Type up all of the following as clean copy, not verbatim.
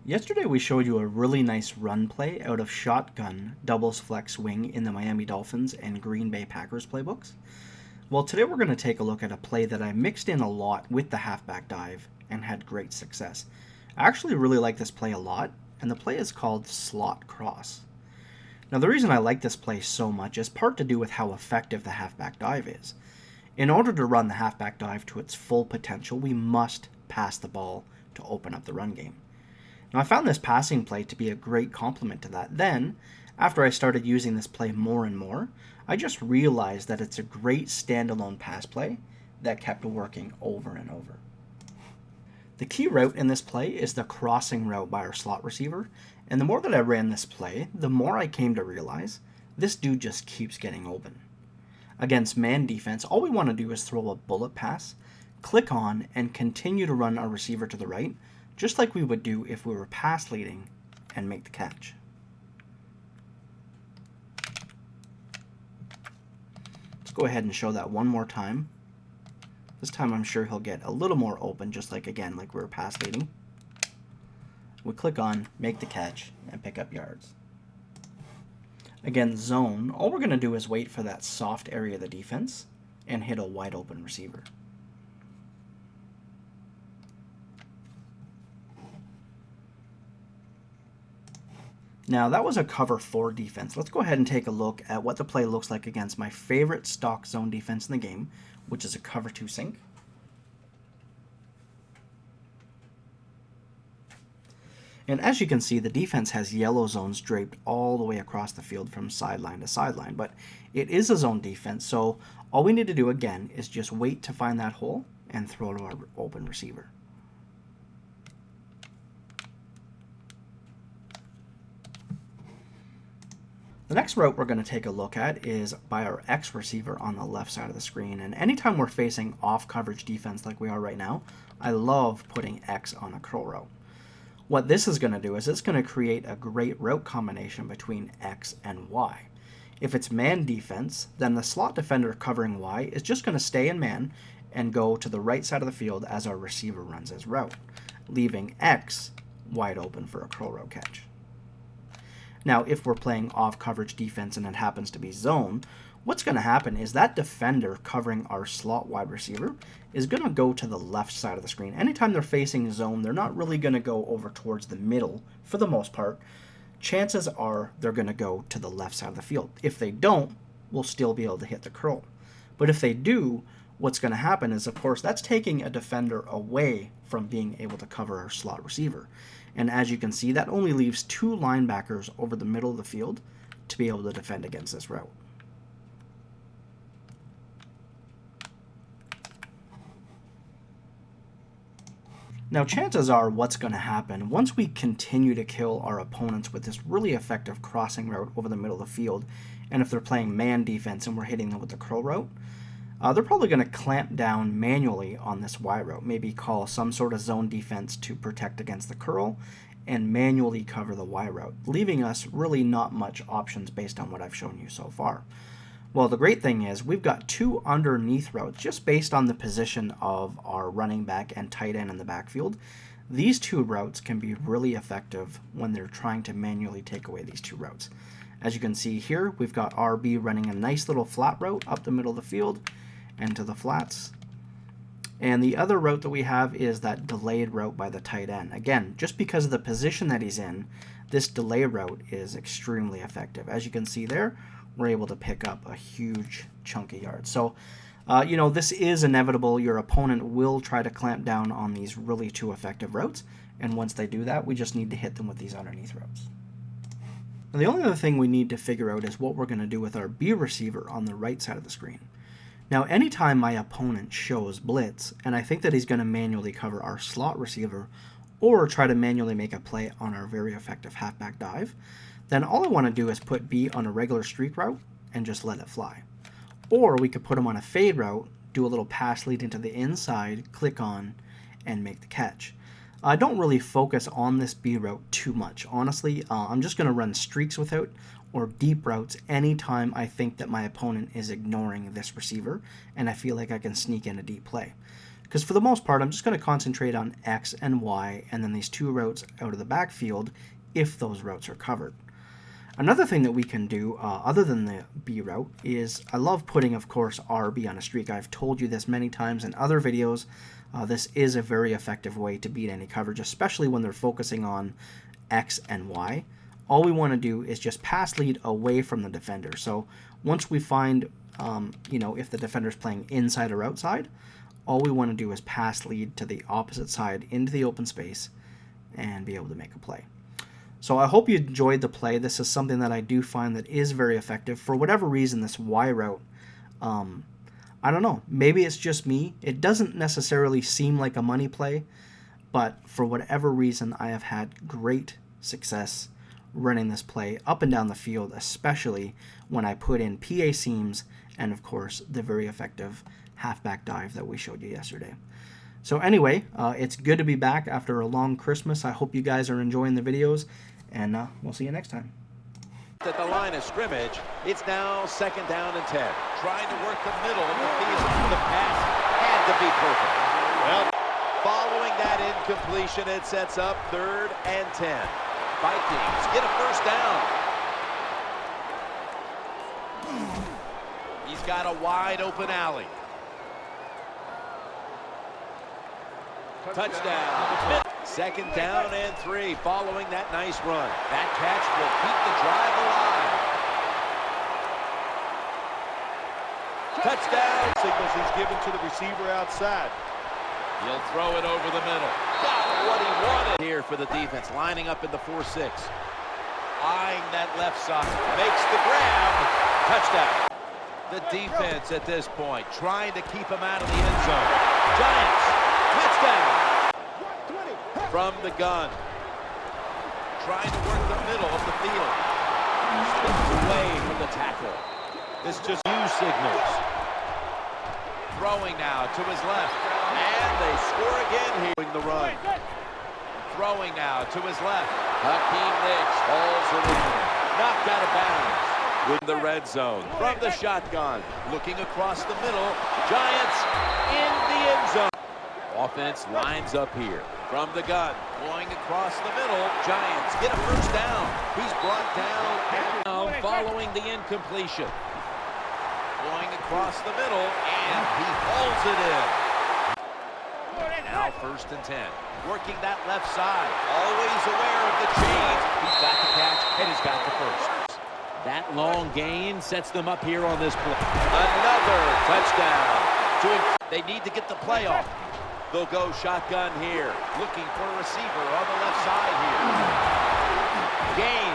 Yesterday we showed you a really nice run play out of shotgun doubles flex wing in the Miami Dolphins and Green Bay Packers playbooks. Well, today we're going to take a look at a play that I mixed in a lot with the halfback dive and had great success. I actually really like this play a lot, and the play is called slot cross. Now the reason I like this play so much is part to do with how effective the halfback dive is. In order to run the halfback dive to its full potential, we must pass the ball to open up the run game. Now I found this passing play to be a great complement to that. Then, after I started using this play more and more, I just realized that it's a great standalone pass play that kept working over and over. The key route in this play is the crossing route by our slot receiver, and the more that I ran this play, the more I came to realize this dude just keeps getting open. Against man defense, all we want to do is throw a bullet pass, click on, and continue to run our receiver to the right, just like we would do if we were pass leading, and make the catch. Let's go ahead and show that one more time. This time I'm sure he'll get a little more open, just like again, like we were pass leading. We click on, make the catch, and pick up yards. Again, zone, all we're going to do is wait for that soft area of the defense and hit a wide open receiver. Now that was a cover 4 defense. Let's go ahead and take a look at what the play looks like against my favorite stock zone defense in the game, which is a cover 2 sink. And as you can see, the defense has yellow zones draped all the way across the field from sideline to sideline, but it is a zone defense, so all we need to do again is just wait to find that hole and throw to our open receiver. The next route we're going to take a look at is by our X receiver on the left side of the screen. And anytime we're facing off coverage defense like we are right now, I love putting X on a curl route. What this is going to do is it's going to create a great route combination between X and Y. If it's man defense, then the slot defender covering Y is just going to stay in man and go to the right side of the field as our receiver runs his route, leaving X wide open for a curl route catch. Now, if we're playing off coverage defense and it happens to be zone, what's going to happen is that defender covering our slot wide receiver is going to go to the left side of the screen. Anytime they're facing zone, they're not really going to go over towards the middle for the most part. Chances are they're going to go to the left side of the field. If they don't, we'll still be able to hit the curl. But if they do, what's going to happen is, of course, that's taking a defender away from being able to cover our slot receiver. And as you can see, that only leaves 2 linebackers over the middle of the field to be able to defend against this route. Now, chances are what's going to happen once we continue to kill our opponents with this really effective crossing route over the middle of the field, and if they're playing man defense and we're hitting them with the curl route, they're probably going to clamp down manually on this Y route, maybe call some sort of zone defense to protect against the curl, and manually cover the Y route, leaving us really not much options based on what I've shown you so far. Well, the great thing is we've got 2 underneath routes just based on the position of our running back and tight end in the backfield. These 2 routes can be really effective when they're trying to manually take away these 2 routes. As you can see here, we've got RB running a nice little flat route up the middle of the field and to the flats. And the other route that we have is that delayed route by the tight end. Again, just because of the position that he's in, this delay route is extremely effective. As you can see there, we're able to pick up a huge chunk of yards. So, this is inevitable. Your opponent will try to clamp down on these really 2 effective routes. And once they do that, we just need to hit them with these underneath routes. Now, the only other thing we need to figure out is what we're going to do with our B receiver on the right side of the screen. Now, anytime my opponent shows blitz, and I think that he's going to manually cover our slot receiver or try to manually make a play on our very effective halfback dive, then all I want to do is put B on a regular streak route and just let it fly. Or we could put him on a fade route, do a little pass lead into the inside, click on, and make the catch. I don't really focus on this B route too much. Honestly, I'm just going to run streaks without or deep routes anytime I think that my opponent is ignoring this receiver and I feel like I can sneak in a deep play. because for the most part, I'm just going to concentrate on X and Y, and then these 2 routes out of the backfield if those routes are covered. Another thing that we can do, other than the B route, is I love putting, of course, RB on a streak. I've told you this many times in other videos. This is a very effective way to beat any coverage, especially when they're focusing on X and Y. All we want to do is just pass lead away from the defender. So once we find, if the defender's playing inside or outside, all we want to do is pass lead to the opposite side into the open space and be able to make a play. So I hope you enjoyed the play. This is something that I do find that is very effective. For whatever reason, this Y route, I don't know. Maybe it's just me. It doesn't necessarily seem like a money play, but for whatever reason, I have had great success running this play up and down the field, especially when I put in PA seams and, of course, the very effective halfback dive that we showed you yesterday. So anyway, it's good to be back after a long Christmas. I hope you guys are enjoying the videos, and we'll see you next time. At the line of scrimmage, it's now 2nd down and 10. Trying to work the middle of the field. The pass had to be perfect. Well, following that incompletion, it sets up 3rd and 10. Vikings get a 1st down. He's got a wide open alley. Touchdown. 2nd down and 3 following that nice run. That catch will keep the drive alive. Touchdown. Signals he's given to the receiver outside. He'll throw it over the middle. Got what he wanted here for the defense, lining up in the 4-6. Eyeing that left side. Makes the grab. Touchdown. The defense at this point trying to keep him out of the end zone. Giants. Touchdown. From the gun. Trying to work the middle of the field. Slips away from the tackle. This just use signals. Throwing now to his left. And they score again here. The run. Throwing now to his left. Hakeem Nicks hauls it in. Knocked out of bounds. With the red zone. From the shotgun. Looking across the middle. Giants in the end zone. Offense lines up here. From the gun, going across the middle. Giants get a 1st down. He's brought down following the incompletion. Going across the middle, and he hauls it in. Now 1st and 10. Working that left side. Always aware of the change. He's got the catch, and he's got the 1st. That long gain sets them up here on this play. Another touchdown. They need to get the play off. They'll go shotgun here, looking for a receiver on the left side here. Gain.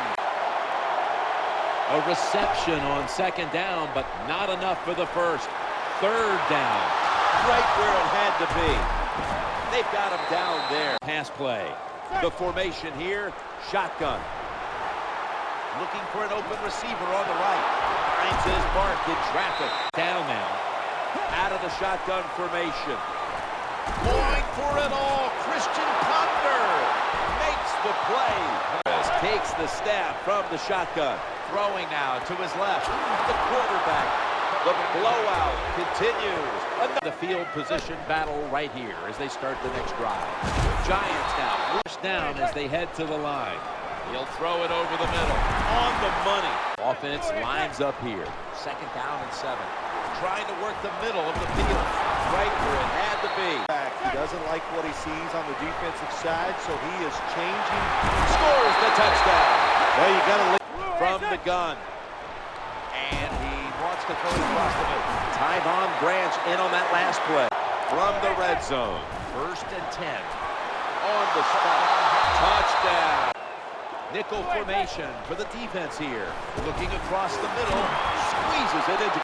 A reception on 2nd down, but not enough for the 1st. 3rd down, right where it had to be. They've got him down there. Pass play. The formation here, shotgun. Looking for an open receiver on the right. Finds his mark in traffic. Down now, out of the shotgun formation. Going for it all, Christian Ponder makes the play. Takes the snap from the shotgun. Throwing now to his left. The quarterback. The blowout continues. The field position battle right here as they start the next drive. Giants now 1st down as they head to the line. He'll throw it over the middle. On the money. Offense lines up here. 2nd down and 7. Trying to work the middle of the field. Right where it had to be. He doesn't like what he sees on the defensive side, so he is changing. Scores the touchdown. Well, you got to from the gun. And he wants to throw it across the middle. Tyvon Branch in on that last play. From the red zone. 1st and 10. On the spot. Touchdown. Nickel formation for the defense here. Looking across the middle. Squeezes it into